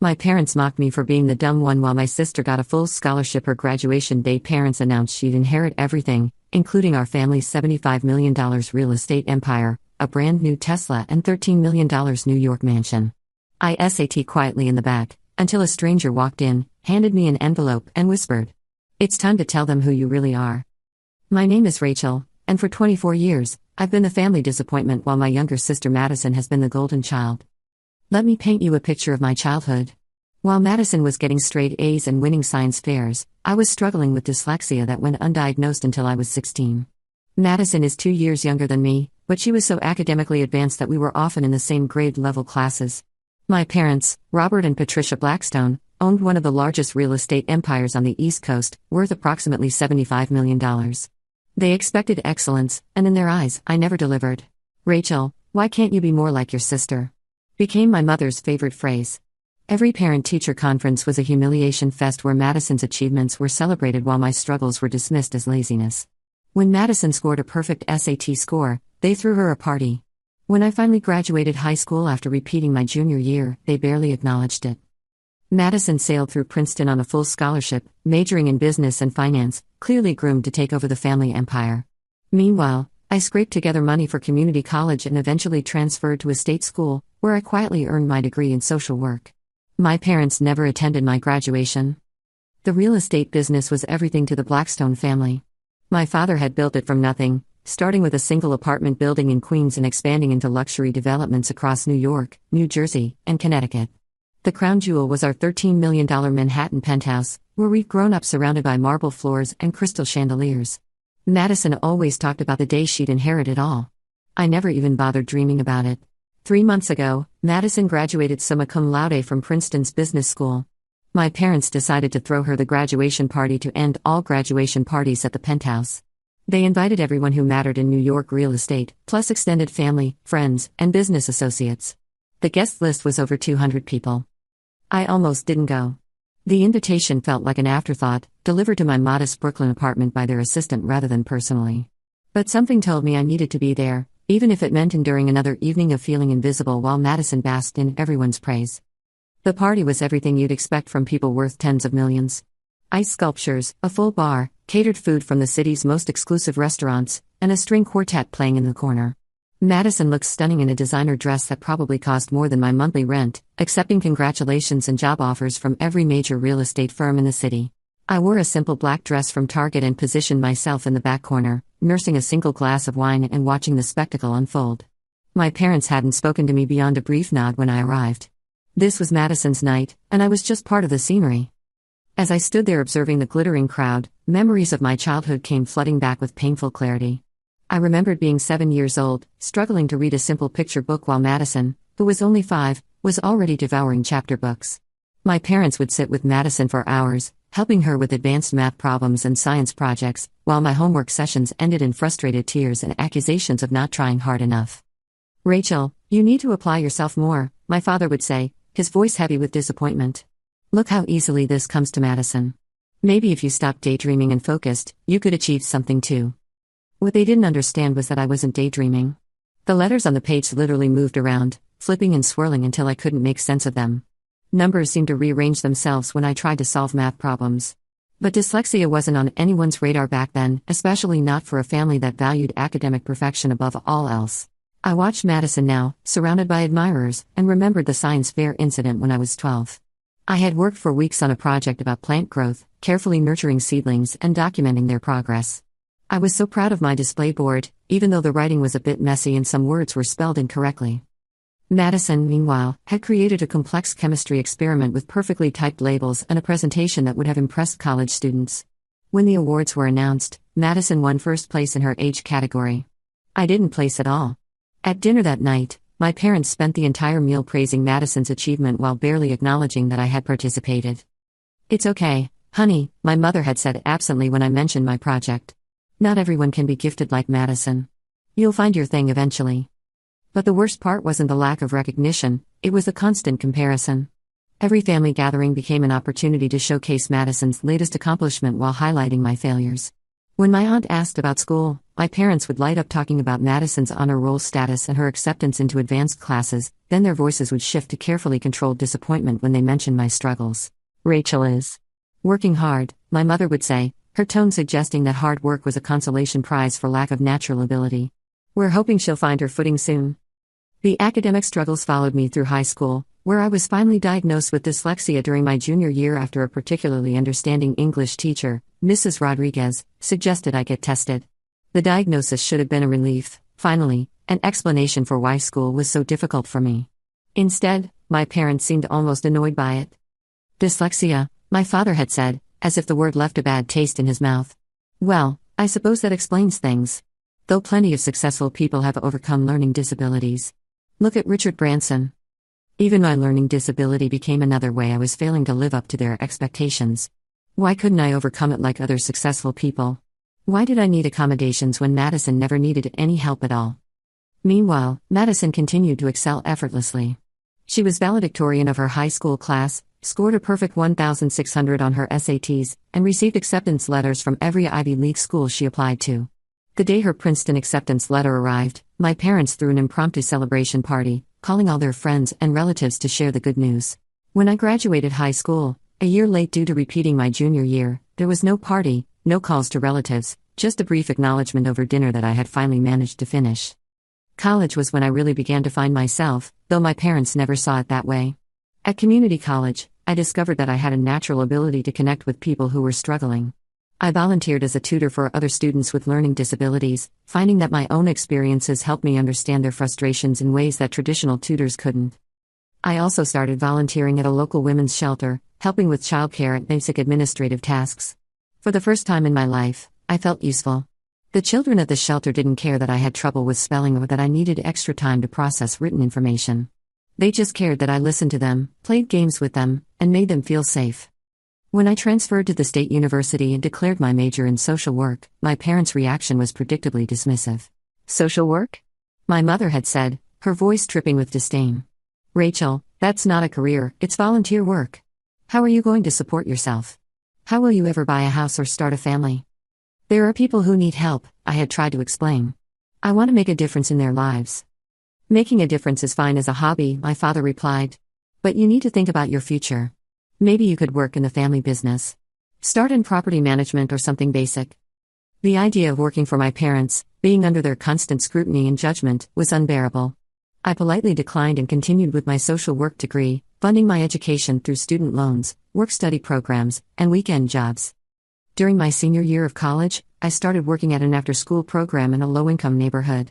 My parents mocked me for being the dumb one while my sister got a full scholarship. Her graduation day, parents announced she'd inherit everything, including our family's $75 million real estate empire, a brand new Tesla, and $13 million New York mansion. I sat quietly in the back, until a stranger walked in, handed me an envelope, and whispered, "It's time to tell them who you really are." My name is Rachel, and for 24 years, I've been the family disappointment while my younger sister Madison has been the golden child. Let me paint you a picture of my childhood. While Madison was getting straight A's and winning science fairs, I was struggling with dyslexia that went undiagnosed until I was 16. Madison is 2 years younger than me, but she was so academically advanced that we were often in the same grade-level classes. My parents, Robert and Patricia Blackstone, owned one of the largest real estate empires on the East Coast, worth approximately $75 million. They expected excellence, and in their eyes, I never delivered. "Rachel, why can't you be more like your sister?" became my mother's favorite phrase. Every parent-teacher conference was a humiliation fest where Madison's achievements were celebrated while my struggles were dismissed as laziness. When Madison scored a perfect SAT score, they threw her a party. When I finally graduated high school after repeating my junior year, they barely acknowledged it. Madison sailed through Princeton on a full scholarship, majoring in business and finance, clearly groomed to take over the family empire. Meanwhile, I scraped together money for community college and eventually transferred to a state school, where I quietly earned my degree in social work. My parents never attended my graduation. The real estate business was everything to the Blackstone family. My father had built it from nothing, starting with a single apartment building in Queens and expanding into luxury developments across New York, New Jersey, and Connecticut. The crown jewel was our $13 million Manhattan penthouse, where we'd grown up surrounded by marble floors and crystal chandeliers. Madison always talked about the day she'd inherit it all. I never even bothered dreaming about it. 3 months ago, Madison graduated summa cum laude from Princeton's business school. My parents decided to throw her the graduation party to end all graduation parties at the penthouse. They invited everyone who mattered in New York real estate, plus extended family, friends, and business associates. The guest list was over 200 people. I almost didn't go. The invitation felt like an afterthought, delivered to my modest Brooklyn apartment by their assistant rather than personally. But something told me I needed to be there, even if it meant enduring another evening of feeling invisible while Madison basked in everyone's praise. The party was everything you'd expect from people worth tens of millions. Ice sculptures, a full bar, catered food from the city's most exclusive restaurants, and a string quartet playing in the corner. Madison looked stunning in a designer dress that probably cost more than my monthly rent, accepting congratulations and job offers from every major real estate firm in the city. I wore a simple black dress from Target and positioned myself in the back corner, nursing a single glass of wine and watching the spectacle unfold. My parents hadn't spoken to me beyond a brief nod when I arrived. This was Madison's night, and I was just part of the scenery. As I stood there observing the glittering crowd, memories of my childhood came flooding back with painful clarity. I remembered being 7 years old, struggling to read a simple picture book while Madison, who was only 5, was already devouring chapter books. My parents would sit with Madison for hours, helping her with advanced math problems and science projects, while my homework sessions ended in frustrated tears and accusations of not trying hard enough. "Rachel, you need to apply yourself more," my father would say, his voice heavy with disappointment. "Look how easily this comes to Madison. Maybe if you stopped daydreaming and focused, you could achieve something too." What they didn't understand was that I wasn't daydreaming. The letters on the page literally moved around, flipping and swirling until I couldn't make sense of them. Numbers seemed to rearrange themselves when I tried to solve math problems. But dyslexia wasn't on anyone's radar back then, especially not for a family that valued academic perfection above all else. I watched Madison now, surrounded by admirers, and remembered the science fair incident when I was 12. I had worked for weeks on a project about plant growth, carefully nurturing seedlings and documenting their progress. I was so proud of my display board, even though the writing was a bit messy and some words were spelled incorrectly. Madison, meanwhile, had created a complex chemistry experiment with perfectly typed labels and a presentation that would have impressed college students. When the awards were announced, Madison won first place in her age category. I didn't place at all. At dinner that night, my parents spent the entire meal praising Madison's achievement while barely acknowledging that I had participated. "It's okay, honey," my mother had said absently when I mentioned my project. "Not everyone can be gifted like Madison. You'll find your thing eventually." But the worst part wasn't the lack of recognition, it was the constant comparison. Every family gathering became an opportunity to showcase Madison's latest accomplishment while highlighting my failures. When my aunt asked about school, my parents would light up talking about Madison's honor roll status and her acceptance into advanced classes, then their voices would shift to carefully controlled disappointment when they mentioned my struggles. Rachel is working hard, my mother would say, her tone suggesting that hard work was a consolation prize for lack of natural ability. We're hoping she'll find her footing soon. The academic struggles followed me through high school, where I was finally diagnosed with dyslexia during my junior year after a particularly understanding English teacher, Mrs. Rodriguez, suggested I get tested. The diagnosis should have been a relief, finally, an explanation for why school was so difficult for me. Instead, my parents seemed almost annoyed by it. Dyslexia, my father had said, as if the word left a bad taste in his mouth. Well, I suppose that explains things. Though plenty of successful people have overcome learning disabilities. Look at Richard Branson. Even my learning disability became another way I was failing to live up to their expectations. Why couldn't I overcome it like other successful people? Why did I need accommodations when Madison never needed any help at all? Meanwhile, Madison continued to excel effortlessly. She was valedictorian of her high school class, scored a perfect 1,600 on her SATs, and received acceptance letters from every Ivy League school she applied to. The day her Princeton acceptance letter arrived, my parents threw an impromptu celebration party, calling all their friends and relatives to share the good news. When I graduated high school, a year late due to repeating my junior year, there was no party, no calls to relatives, just a brief acknowledgement over dinner that I had finally managed to finish. College was when I really began to find myself, though my parents never saw it that way. At community college, I discovered that I had a natural ability to connect with people who were struggling. I volunteered as a tutor for other students with learning disabilities, finding that my own experiences helped me understand their frustrations in ways that traditional tutors couldn't. I also started volunteering at a local women's shelter, helping with childcare and basic administrative tasks. For the first time in my life, I felt useful. The children at the shelter didn't care that I had trouble with spelling or that I needed extra time to process written information. They just cared that I listened to them, played games with them, and made them feel safe. When I transferred to the state university and declared my major in social work, my parents' reaction was predictably dismissive. Social work? My mother had said, her voice dripping with disdain. Rachel, that's not a career, it's volunteer work. How are you going to support yourself? How will you ever buy a house or start a family? There are people who need help, I had tried to explain. I want to make a difference in their lives. Making a difference is fine as a hobby, my father replied. But you need to think about your future. Maybe you could work in the family business. Start in property management or something basic. The idea of working for my parents, being under their constant scrutiny and judgment, was unbearable. I politely declined and continued with my social work degree, funding my education through student loans, work-study programs, and weekend jobs. During my senior year of college, I started working at an after-school program in a low-income neighborhood.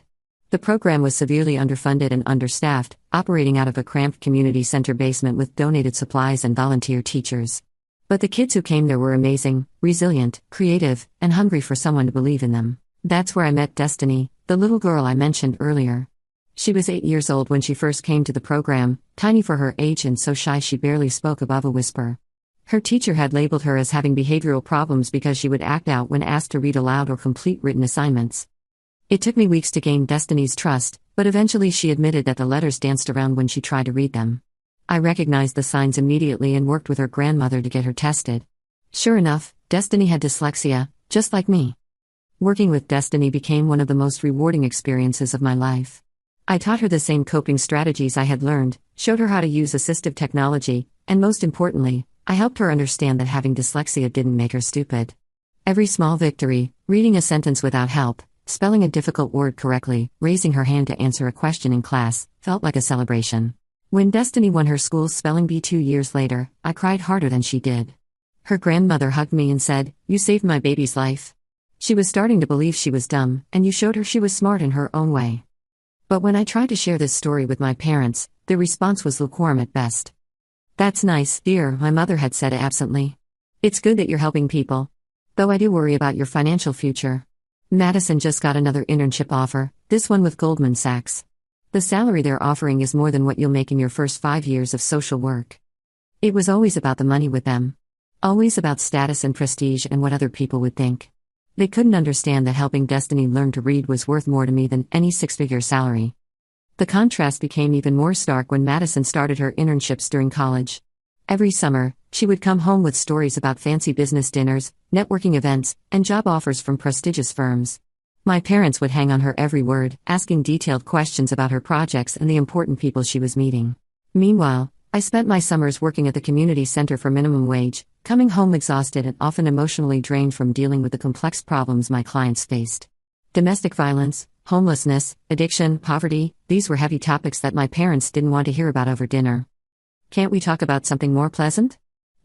The program was severely underfunded and understaffed, operating out of a cramped community center basement with donated supplies and volunteer teachers. But the kids who came there were amazing, resilient, creative, and hungry for someone to believe in them. That's where I met Destiny, the little girl I mentioned earlier. She was 8 years old when she first came to the program, tiny for her age and so shy she barely spoke above a whisper. Her teacher had labeled her as having behavioral problems because she would act out when asked to read aloud or complete written assignments. It took me weeks to gain Destiny's trust, but eventually she admitted that the letters danced around when she tried to read them. I recognized the signs immediately and worked with her grandmother to get her tested. Sure enough, Destiny had dyslexia, just like me. Working with Destiny became one of the most rewarding experiences of my life. I taught her the same coping strategies I had learned, showed her how to use assistive technology, and most importantly, I helped her understand that having dyslexia didn't make her stupid. Every small victory, reading a sentence without help, spelling a difficult word correctly, raising her hand to answer a question in class, felt like a celebration. When Destiny won her school's spelling bee 2 years later, I cried harder than she did. Her grandmother hugged me and said, "You saved my baby's life." She was starting to believe she was dumb, and you showed her she was smart in her own way. But when I tried to share this story with my parents, the response was lukewarm at best. "That's nice, dear," my mother had said absently. "It's good that you're helping people. Though I do worry about your financial future. Madison just got another internship offer, this one with Goldman Sachs. The salary they're offering is more than what you'll make in your first 5 years of social work." It was always about the money with them. Always about status and prestige and what other people would think. They couldn't understand that helping Destiny learn to read was worth more to me than any six-figure salary. The contrast became even more stark when Madison started her internships during college. Every summer, She would come home with stories about fancy business dinners, networking events, and job offers from prestigious firms. My parents would hang on her every word, asking detailed questions about her projects and the important people she was meeting. Meanwhile, I spent my summers working at the community center for minimum wage, coming home exhausted and often emotionally drained from dealing with the complex problems my clients faced. Domestic violence, homelessness, addiction, poverty, these were heavy topics that my parents didn't want to hear about over dinner. "Can't we talk about something more pleasant?"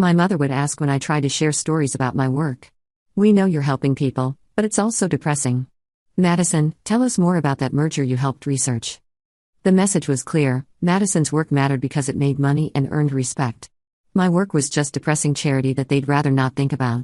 my mother would ask when I tried to share stories about my work. "We know you're helping people, but it's also depressing. Madison, tell us more about that merger you helped research." The message was clear: Madison's work mattered because it made money and earned respect. My work was just depressing charity that they'd rather not think about.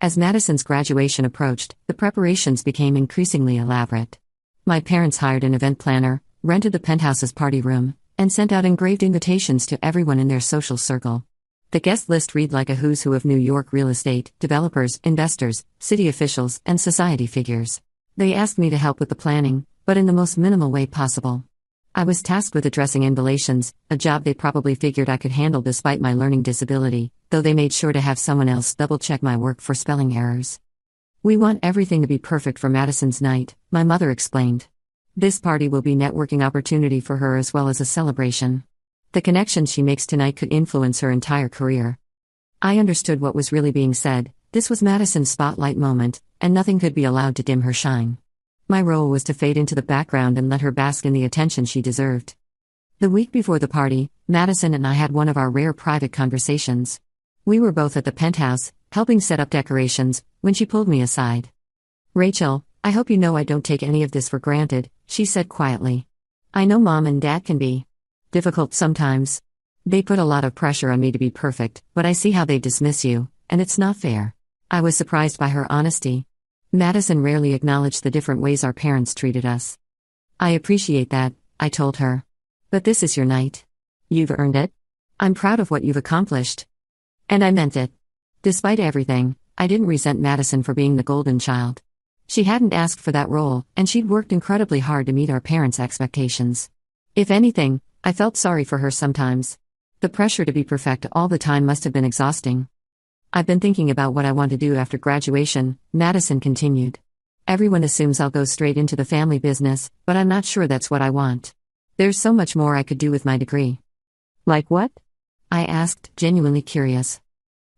As Madison's graduation approached, the preparations became increasingly elaborate. My parents hired an event planner, rented the penthouse's party room, and sent out engraved invitations to everyone in their social circle. The guest list read like a who's who of New York real estate, developers, investors, city officials, and society figures. They asked me to help with the planning, but in the most minimal way possible. I was tasked with addressing invitations, a job they probably figured I could handle despite my learning disability, though they made sure to have someone else double-check my work for spelling errors. "We want everything to be perfect for Madison's night," my mother explained. "This party will be a networking opportunity for her as well as a celebration. The connections she makes tonight could influence her entire career." I understood what was really being said. This was Madison's spotlight moment, and nothing could be allowed to dim her shine. My role was to fade into the background and let her bask in the attention she deserved. The week before the party, Madison and I had one of our rare private conversations. We were both at the penthouse, helping set up decorations, when she pulled me aside. "Rachel, I hope you know I don't take any of this for granted," she said quietly. "I know Mom and Dad can be difficult sometimes. They put a lot of pressure on me to be perfect, but I see how they dismiss you, and it's not fair." I was surprised by her honesty. Madison rarely acknowledged the different ways our parents treated us. "I appreciate that," I told her. "But this is your night. You've earned it. I'm proud of what you've accomplished." And I meant it. Despite everything, I didn't resent Madison for being the golden child. She hadn't asked for that role, and she'd worked incredibly hard to meet our parents' expectations. If anything, I felt sorry for her sometimes. The pressure to be perfect all the time must have been exhausting. "I've been thinking about what I want to do after graduation," Madison continued. "Everyone assumes I'll go straight into the family business, but I'm not sure that's what I want. There's so much more I could do with my degree." "Like what?" I asked, genuinely curious.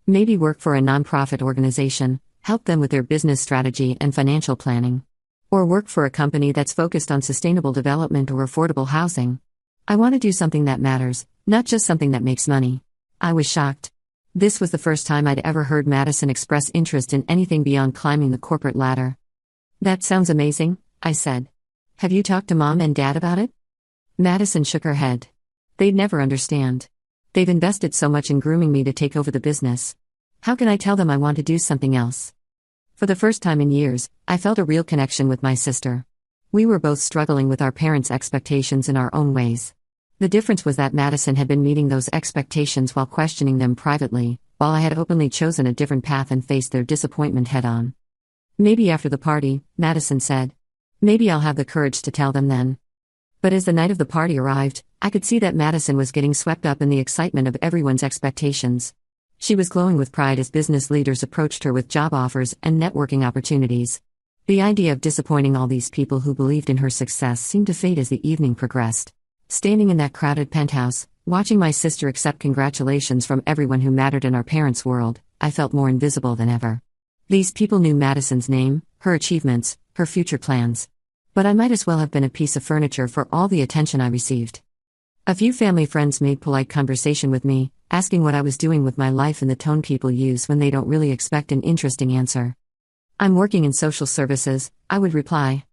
"Maybe work for a nonprofit organization, help them with their business strategy and financial planning. Or work for a company that's focused on sustainable development or affordable housing. I want to do something that matters, not just something that makes money." I was shocked. This was the first time I'd ever heard Madison express interest in anything beyond climbing the corporate ladder. "That sounds amazing," I said. "Have you talked to Mom and Dad about it?" Madison shook her head. "They'd never understand. They've invested so much in grooming me to take over the business. How can I tell them I want to do something else?" For the first time in years, I felt a real connection with my sister. We were both struggling with our parents' expectations in our own ways. The difference was that Madison had been meeting those expectations while questioning them privately, while I had openly chosen a different path and faced their disappointment head-on. "Maybe after the party," Madison said. "Maybe I'll have the courage to tell them then." But as the night of the party arrived, I could see that Madison was getting swept up in the excitement of everyone's expectations. She was glowing with pride as business leaders approached her with job offers and networking opportunities. The idea of disappointing all these people who believed in her success seemed to fade as the evening progressed. Standing in that crowded penthouse, watching my sister accept congratulations from everyone who mattered in our parents' world, I felt more invisible than ever. These people knew Madison's name, her achievements, her future plans. But I might as well have been a piece of furniture for all the attention I received. A few family friends made polite conversation with me, asking what I was doing with my life in the tone people use when they don't really expect an interesting answer. "I'm working in social services," I would reply.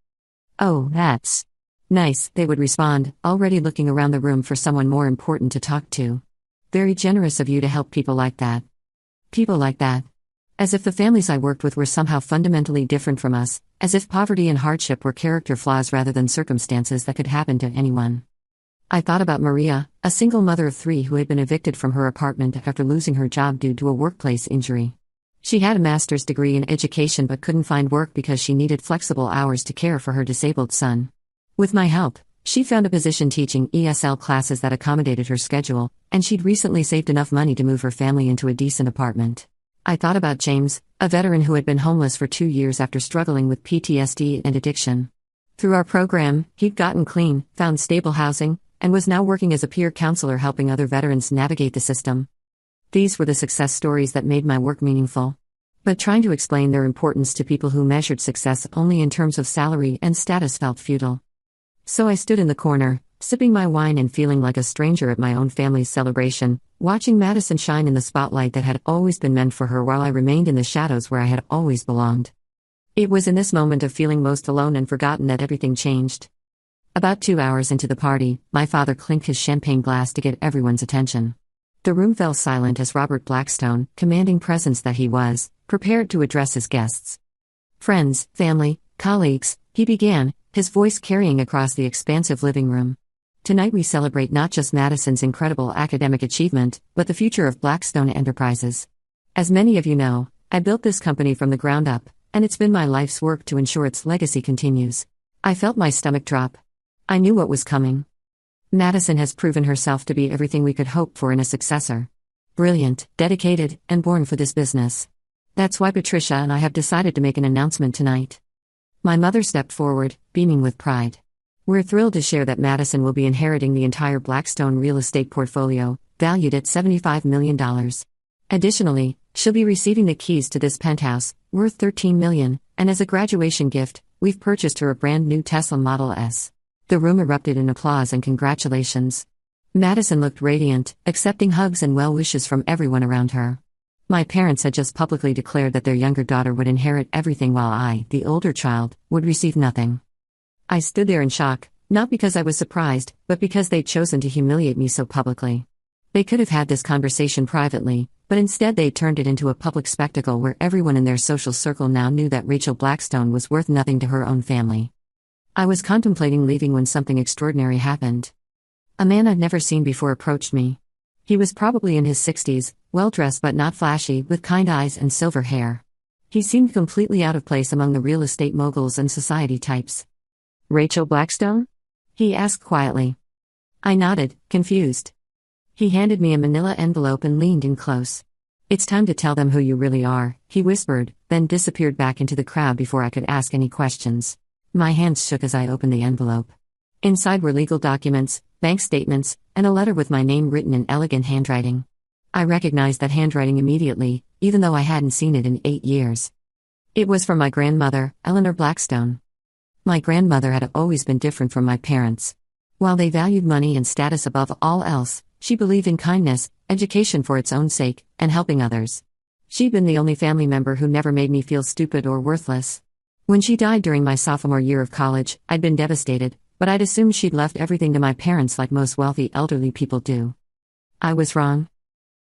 "Oh, that's nice," they would respond, already looking around the room for someone more important to talk to. "Very generous of you to help people like that." People like that. As if the families I worked with were somehow fundamentally different from us, as if poverty and hardship were character flaws rather than circumstances that could happen to anyone. I thought about Maria, a single mother of 3 who had been evicted from her apartment after losing her job due to a workplace injury. She had a master's degree in education but couldn't find work because she needed flexible hours to care for her disabled son. With my help, She found a position teaching ESL classes that accommodated her schedule, and she'd recently saved enough money to move her family into a decent apartment. I thought about James, a veteran who had been homeless for 2 years after struggling with PTSD and addiction. Through our program, he'd gotten clean, found stable housing, and was now working as a peer counselor helping other veterans navigate the system. These were the success stories that made my work meaningful. But trying to explain their importance to people who measured success only in terms of salary and status felt futile. So I stood in the corner, sipping my wine and feeling like a stranger at my own family's celebration, watching Madison shine in the spotlight that had always been meant for her while I remained in the shadows where I had always belonged. It was in this moment of feeling most alone and forgotten that everything changed. About 2 hours into the party, my father clinked his champagne glass to get everyone's attention. The room fell silent as Robert Blackstone, commanding presence that he was, prepared to address his guests. "Friends, family, colleagues," he began, his voice carrying across the expansive living room. "Tonight we celebrate not just Madison's incredible academic achievement, but the future of Blackstone Enterprises. As many of you know, I built this company from the ground up, and it's been my life's work to ensure its legacy continues." I felt my stomach drop. I knew what was coming. Madison has proven herself to be everything we could hope for in a successor. Brilliant, dedicated, and born for this business. That's why Patricia and I have decided to make an announcement tonight. My mother stepped forward, beaming with pride. "We're thrilled to share that Madison will be inheriting the entire Blackstone real estate portfolio, valued at $75 million. Additionally, she'll be receiving the keys to this penthouse, worth $13 million, and as a graduation gift, we've purchased her a brand new Tesla Model S." The room erupted in applause and congratulations. Madison looked radiant, accepting hugs and well wishes from everyone around her. My parents had just publicly declared that their younger daughter would inherit everything while I, the older child, would receive nothing. I stood there in shock, not because I was surprised, but because they'd chosen to humiliate me so publicly. They could have had this conversation privately, but instead they turned it into a public spectacle where everyone in their social circle now knew that Rachel Blackstone was worth nothing to her own family. I was contemplating leaving when something extraordinary happened. A man I'd never seen before approached me. He was probably in his 60s, well-dressed but not flashy, with kind eyes and silver hair. He seemed completely out of place among the real estate moguls and society types. "Rachel Blackstone?" he asked quietly. I nodded, confused. He handed me a manila envelope and leaned in close. "It's time to tell them who you really are," he whispered, then disappeared back into the crowd before I could ask any questions. My hands shook as I opened the envelope. Inside were legal documents, bank statements, and a letter with my name written in elegant handwriting. I recognized that handwriting immediately, even though I hadn't seen it in 8 years. It was from my grandmother, Eleanor Blackstone. My grandmother had always been different from my parents. While they valued money and status above all else, she believed in kindness, education for its own sake, and helping others. She'd been the only family member who never made me feel stupid or worthless. When she died during my sophomore year of college, I'd been devastated, but I'd assumed she'd left everything to my parents like most wealthy elderly people do. I was wrong.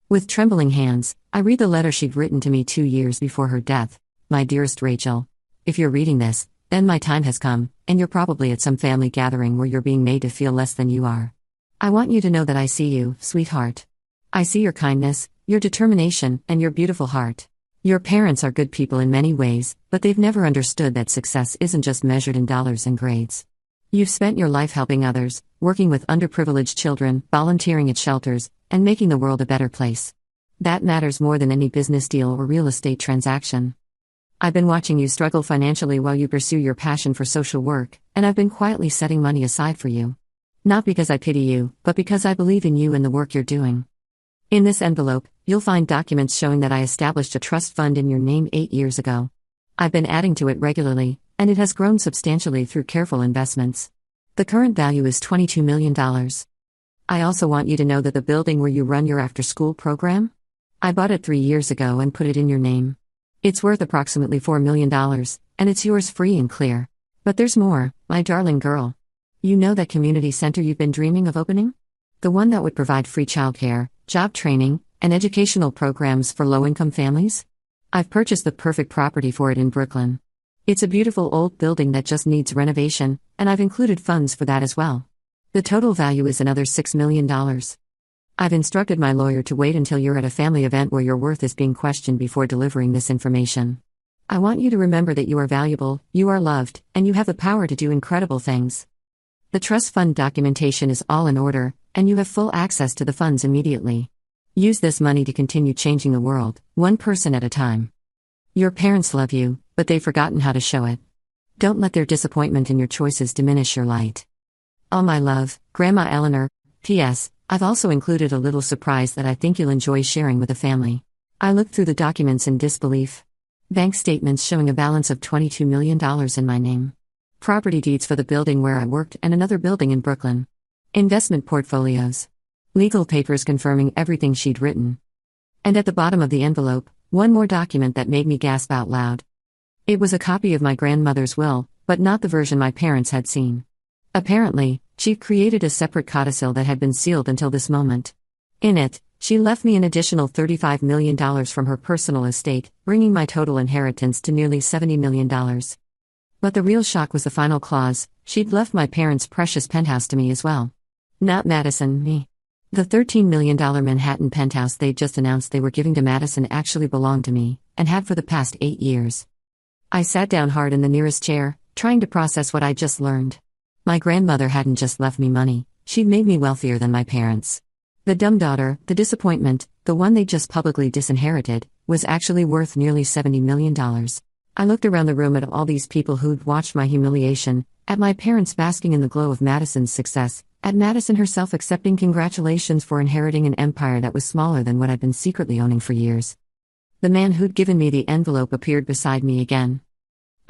With trembling hands, I read the letter she'd written to me 2 years before her death. "My dearest Rachel, if you're reading this, then my time has come, and you're probably at some family gathering where you're being made to feel less than you are. I want you to know that I see you, sweetheart. I see your kindness, your determination, and your beautiful heart. Your parents are good people in many ways, but they've never understood that success isn't just measured in dollars and grades. You've spent your life helping others, working with underprivileged children, volunteering at shelters, and making the world a better place. That matters more than any business deal or real estate transaction. I've been watching you struggle financially while you pursue your passion for social work, and I've been quietly setting money aside for you. Not because I pity you, but because I believe in you and the work you're doing. In this envelope, you'll find documents showing that I established a trust fund in your name 8 years ago. I've been adding to it regularly, and it has grown substantially through careful investments. The current value is $22 million. I also want you to know that the building where you run your after-school program? I bought it 3 years ago and put it in your name. It's worth approximately $4 million, and it's yours free and clear. But there's more, my darling girl. You know that community center you've been dreaming of opening? The one that would provide free childcare, job training, and educational programs for low-income families? I've purchased the perfect property for it in Brooklyn. It's a beautiful old building that just needs renovation, and I've included funds for that as well. The total value is another $6 million. I've instructed my lawyer to wait until you're at a family event where your worth is being questioned before delivering this information. I want you to remember that you are valuable, you are loved, and you have the power to do incredible things. The trust fund documentation is all in order, and you have full access to the funds immediately. Use this money to continue changing the world, one person at a time. Your parents love you, but they've forgotten how to show it. Don't let their disappointment in your choices diminish your light. All my love, Grandma Eleanor. P.S. I've also included a little surprise that I think you'll enjoy sharing with the family. I looked through the documents in disbelief. Bank statements showing a balance of $22 million in my name. Property deeds for the building where I worked and another building in Brooklyn. Investment portfolios. Legal papers confirming everything she'd written. And at the bottom of the envelope, one more document that made me gasp out loud. It was a copy of my grandmother's will, but not the version my parents had seen. Apparently, she'd created a separate codicil that had been sealed until this moment. In it, she left me an additional $35 million from her personal estate, bringing my total inheritance to nearly $70 million. But the real shock was the final clause: she'd left my parents' precious penthouse to me as well. Not Madison, me. The $13 million Manhattan penthouse they'd just announced they were giving to Madison actually belonged to me, and had for the past 8 years. I sat down hard in the nearest chair, trying to process what I'd just learned. My grandmother hadn't just left me money, she'd made me wealthier than my parents. The dumb daughter, the disappointment, the one they just publicly disinherited, was actually worth nearly $70 million. I looked around the room at all these people who'd watched my humiliation, at my parents basking in the glow of Madison's success, at Madison herself accepting congratulations for inheriting an empire that was smaller than what I'd been secretly owning for years. The man who'd given me the envelope appeared beside me again.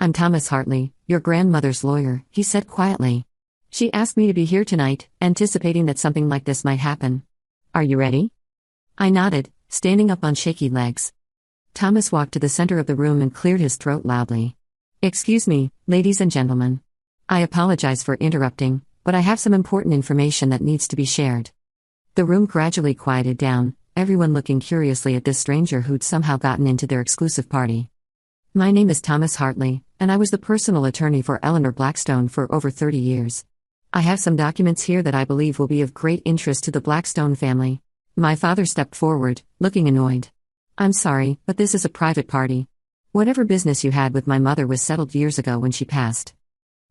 "I'm Thomas Hartley, your grandmother's lawyer," he said quietly. "She asked me to be here tonight, anticipating that something like this might happen. Are you ready?" I nodded, standing up on shaky legs. Thomas walked to the center of the room and cleared his throat loudly. "Excuse me, ladies and gentlemen. I apologize for interrupting, but I have some important information that needs to be shared." The room gradually quieted down, everyone looking curiously at this stranger who'd somehow gotten into their exclusive party. "My name is Thomas Hartley, and I was the personal attorney for Eleanor Blackstone for over 30 years. I have some documents here that I believe will be of great interest to the Blackstone family." My father stepped forward, looking annoyed. "I'm sorry, but this is a private party. Whatever business you had with my mother was settled years ago when she passed."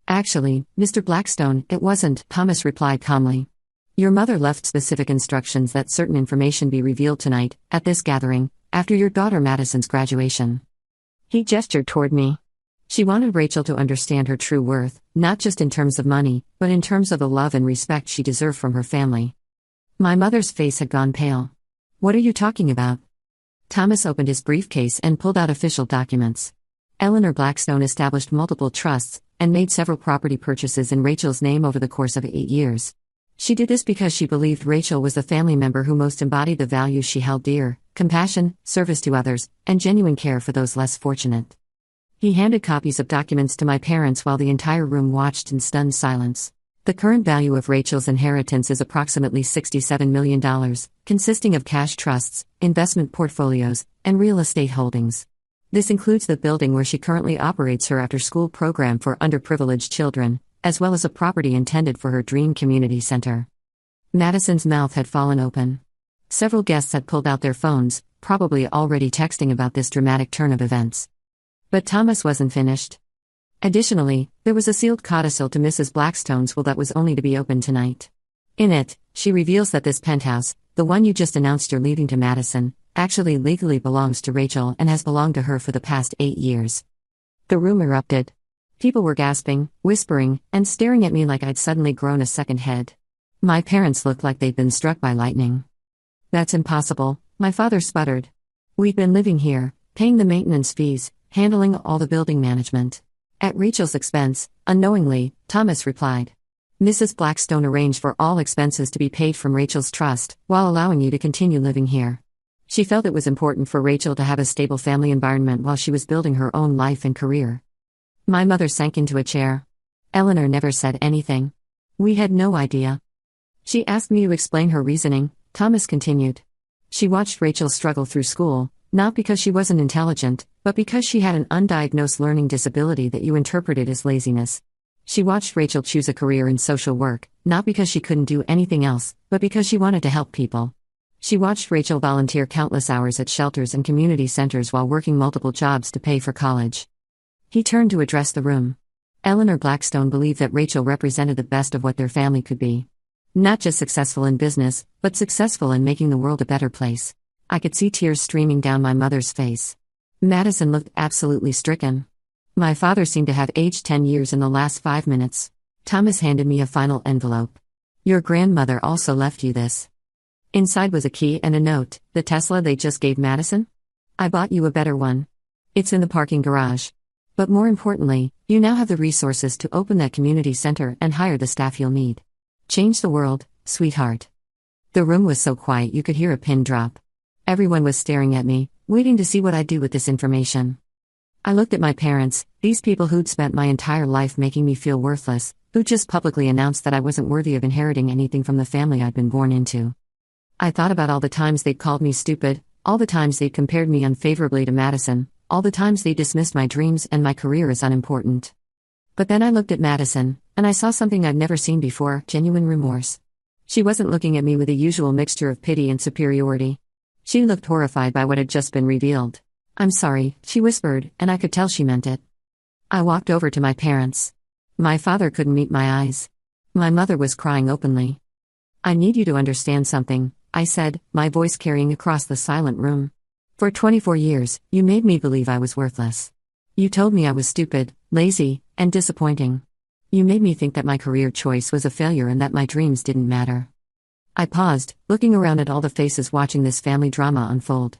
"Actually, Mr. Blackstone, it wasn't," Thomas replied calmly. "Your mother left specific instructions that certain information be revealed tonight, at this gathering, after your daughter Madison's graduation." He gestured toward me. "She wanted Rachel to understand her true worth, not just in terms of money, but in terms of the love and respect she deserved from her family." My mother's face had gone pale. "What are you talking about?" Thomas opened his briefcase and pulled out official documents. Eleanor Blackstone established multiple trusts, and made several property purchases in Rachel's name over the course of 8 years. She did this because she believed Rachel was the family member who most embodied the values she held dear: compassion, service to others, and genuine care for those less fortunate. He handed copies of documents to my parents while the entire room watched in stunned silence. The current value of Rachel's inheritance is approximately $67 million, consisting of cash trusts, investment portfolios, and real estate holdings. This includes the building where she currently operates her after-school program for underprivileged children, as well as a property intended for her dream community center. Madison's mouth had fallen open. Several guests had pulled out their phones, probably already texting about this dramatic turn of events. But Thomas wasn't finished. Additionally, there was a sealed codicil to Mrs. Blackstone's will that was only to be opened tonight. In it, she reveals that this penthouse, the one you just announced you're leaving to Madison, actually legally belongs to Rachel and has belonged to her for the past 8 years. The room erupted. People were gasping, whispering, and staring at me like I'd suddenly grown a second head. My parents looked like they'd been struck by lightning. "That's impossible," my father sputtered. "We've been living here, paying the maintenance fees, handling all the building management. At Rachel's expense," unknowingly, Thomas replied. "Mrs. Blackstone arranged for all expenses to be paid from Rachel's trust, while allowing you to continue living here. She felt it was important for Rachel to have a stable family environment while she was building her own life and career." My mother sank into a chair. "Eleanor never said anything. We had no idea. She asked me to explain her reasoning," Thomas continued. "She watched Rachel struggle through school, not because she wasn't intelligent, but because she had an undiagnosed learning disability that you interpreted as laziness. She watched Rachel choose a career in social work, not because she couldn't do anything else, but because she wanted to help people. She watched Rachel volunteer countless hours at shelters and community centers while working multiple jobs to pay for college." He turned to address the room. Eleanor Blackstone believed that Rachel represented the best of what their family could be. Not just successful in business, but successful in making the world a better place. I could see tears streaming down my mother's face. Madison looked absolutely stricken. My father seemed to have aged 10 years in the last 5 minutes. Thomas handed me a final envelope. Your grandmother also left you this. Inside was a key and a note. The Tesla they just gave Madison? I bought you a better one. It's in the parking garage. But more importantly, you now have the resources to open that community center and hire the staff you'll need. Change the world, sweetheart. The room was so quiet you could hear a pin drop. Everyone was staring at me, waiting to see what I'd do with this information. I looked at my parents, these people who'd spent my entire life making me feel worthless, who just publicly announced that I wasn't worthy of inheriting anything from the family I'd been born into. I thought about all the times they'd called me stupid, all the times they'd compared me unfavorably to Madison, all the times they dismissed my dreams and my career as unimportant. But then I looked at Madison, and I saw something I'd never seen before, genuine remorse. She wasn't looking at me with the usual mixture of pity and superiority. She looked horrified by what had just been revealed. I'm sorry, she whispered, and I could tell she meant it. I walked over to my parents. My father couldn't meet my eyes. My mother was crying openly. I need you to understand something, I said, my voice carrying across the silent room. For 24 years, you made me believe I was worthless. You told me I was stupid, lazy, and disappointing. You made me think that my career choice was a failure and that my dreams didn't matter. I paused, looking around at all the faces watching this family drama unfold.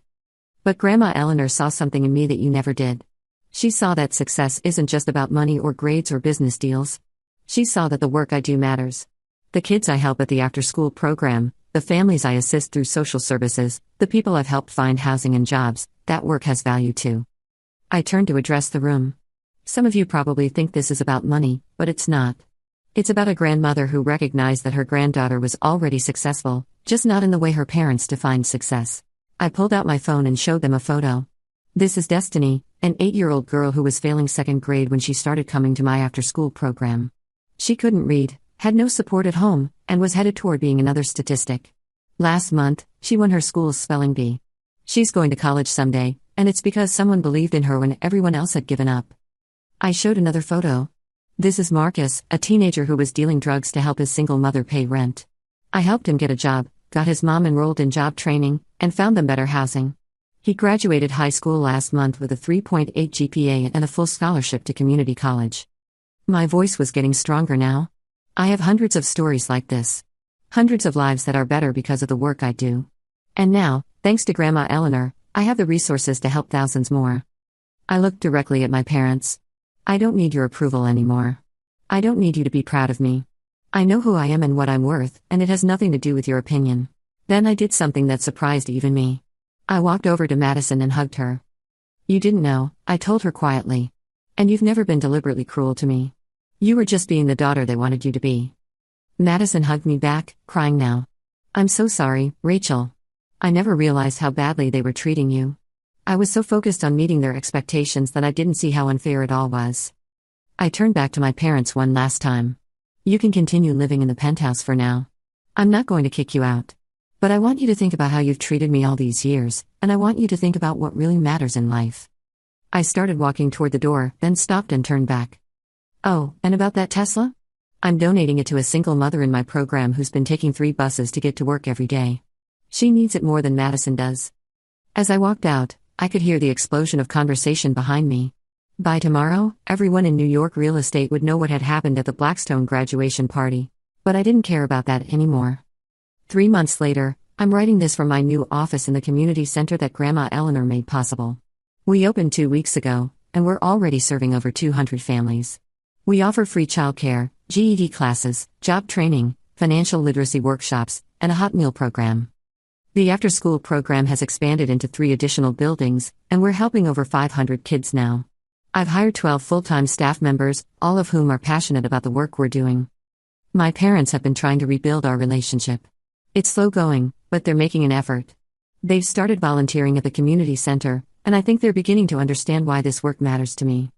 But Grandma Eleanor saw something in me that you never did. She saw that success isn't just about money or grades or business deals. She saw that the work I do matters. The kids I help at the after-school program, the families I assist through social services, the people I've helped find housing and jobs, that work has value too. I turned to address the room. Some of you probably think this is about money, but it's not. It's about a grandmother who recognized that her granddaughter was already successful, just not in the way her parents defined success. I pulled out my phone and showed them a photo. This is Destiny, an 8-year-old girl who was failing 2nd grade when she started coming to my after-school program. She couldn't read, had no support at home, and was headed toward being another statistic. Last month, she won her school's spelling bee. She's going to college someday, and it's because someone believed in her when everyone else had given up. I showed another photo. This is Marcus, a teenager who was dealing drugs to help his single mother pay rent. I helped him get a job, got his mom enrolled in job training, and found them better housing. He graduated high school last month with a 3.8 GPA and a full scholarship to community college. My voice was getting stronger now. I have hundreds of stories like this. Hundreds of lives that are better because of the work I do. And now, thanks to Grandma Eleanor, I have the resources to help thousands more. I looked directly at my parents. I don't need your approval anymore. I don't need you to be proud of me. I know who I am and what I'm worth, and it has nothing to do with your opinion. Then I did something that surprised even me. I walked over to Madison and hugged her. You didn't know, I told her quietly. And you've never been deliberately cruel to me. You were just being the daughter they wanted you to be. Madison hugged me back, crying now. I'm so sorry, Rachel. I never realized how badly they were treating you. I was so focused on meeting their expectations that I didn't see how unfair it all was. I turned back to my parents one last time. You can continue living in the penthouse for now. I'm not going to kick you out. But I want you to think about how you've treated me all these years, and I want you to think about what really matters in life. I started walking toward the door, then stopped and turned back. Oh, and about that Tesla? I'm donating it to a single mother in my program who's been taking 3 buses to get to work every day. She needs it more than Madison does. As I walked out, I could hear the explosion of conversation behind me. By tomorrow, everyone in New York real estate would know what had happened at the Blackstone graduation party. But I didn't care about that anymore. 3 months later, I'm writing this from my new office in the community center that Grandma Eleanor made possible. We opened 2 weeks ago, and we're already serving over 200 families. We offer free childcare, GED classes, job training, financial literacy workshops, and a hot meal program. The after-school program has expanded into 3 additional buildings, and we're helping over 500 kids now. I've hired 12 full-time staff members, all of whom are passionate about the work we're doing. My parents have been trying to rebuild our relationship. It's slow going, but they're making an effort. They've started volunteering at the community center, and I think they're beginning to understand why this work matters to me.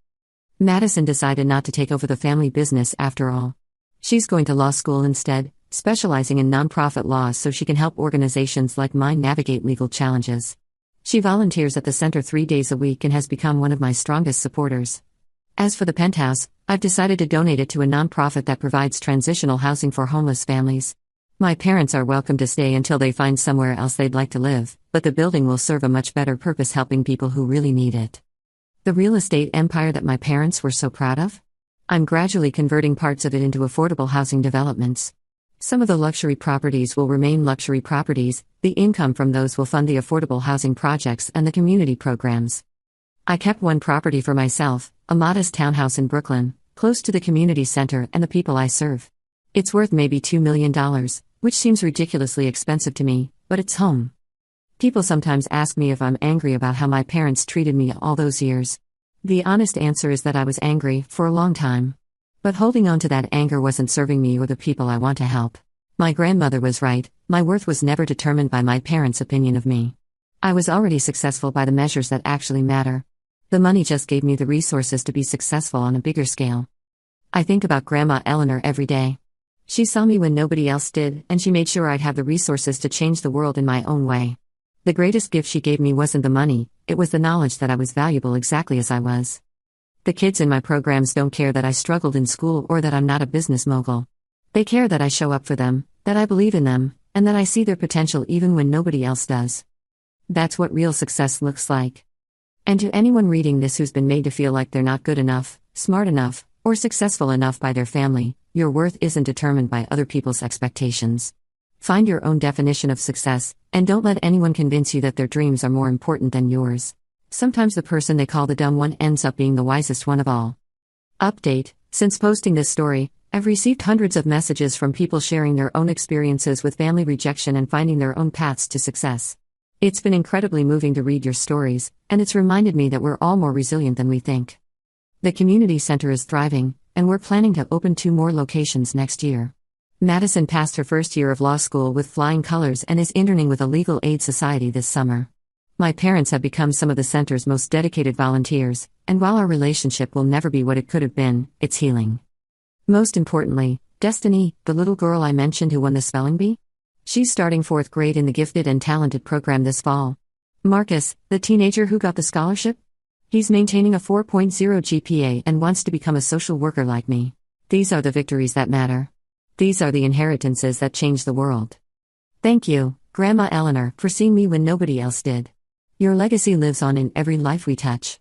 Madison decided not to take over the family business after all. She's going to law school instead, specializing in nonprofit law so she can help organizations like mine navigate legal challenges. She volunteers at the center 3 days a week and has become one of my strongest supporters. As for the penthouse, I've decided to donate it to a nonprofit that provides transitional housing for homeless families. My parents are welcome to stay until they find somewhere else they'd like to live, but the building will serve a much better purpose helping people who really need it. The real estate empire that my parents were so proud of? I'm gradually converting parts of it into affordable housing developments. Some of the luxury properties will remain luxury properties, the income from those will fund the affordable housing projects and the community programs. I kept one property for myself, a modest townhouse in Brooklyn, close to the community center and the people I serve. It's worth maybe $2 million, which seems ridiculously expensive to me, but it's home. People sometimes ask me if I'm angry about how my parents treated me all those years. The honest answer is that I was angry for a long time. But holding on to that anger wasn't serving me or the people I want to help. My grandmother was right, my worth was never determined by my parents' opinion of me. I was already successful by the measures that actually matter. The money just gave me the resources to be successful on a bigger scale. I think about Grandma Eleanor every day. She saw me when nobody else did, and she made sure I'd have the resources to change the world in my own way. The greatest gift she gave me wasn't the money, it was the knowledge that I was valuable exactly as I was. The kids in my programs don't care that I struggled in school or that I'm not a business mogul. They care that I show up for them, that I believe in them, and that I see their potential even when nobody else does. That's what real success looks like. And to anyone reading this who's been made to feel like they're not good enough, smart enough, or successful enough by their family, your worth isn't determined by other people's expectations. Find your own definition of success, and don't let anyone convince you that their dreams are more important than yours. Sometimes the person they call the dumb one ends up being the wisest one of all. Update: since posting this story, I've received hundreds of messages from people sharing their own experiences with family rejection and finding their own paths to success. It's been incredibly moving to read your stories, and it's reminded me that we're all more resilient than we think. The community center is thriving, and we're planning to open 2 more locations next year. Madison passed her first year of law school with flying colors and is interning with a legal aid society this summer. My parents have become some of the center's most dedicated volunteers, and while our relationship will never be what it could have been, it's healing. Most importantly, Destiny, the little girl I mentioned who won the spelling bee? She's starting 4th grade in the Gifted and Talented program this fall. Marcus, the teenager who got the scholarship? He's maintaining a 4.0 GPA and wants to become a social worker like me. These are the victories that matter. These are the inheritances that change the world. Thank you, Grandma Eleanor, for seeing me when nobody else did. Your legacy lives on in every life we touch.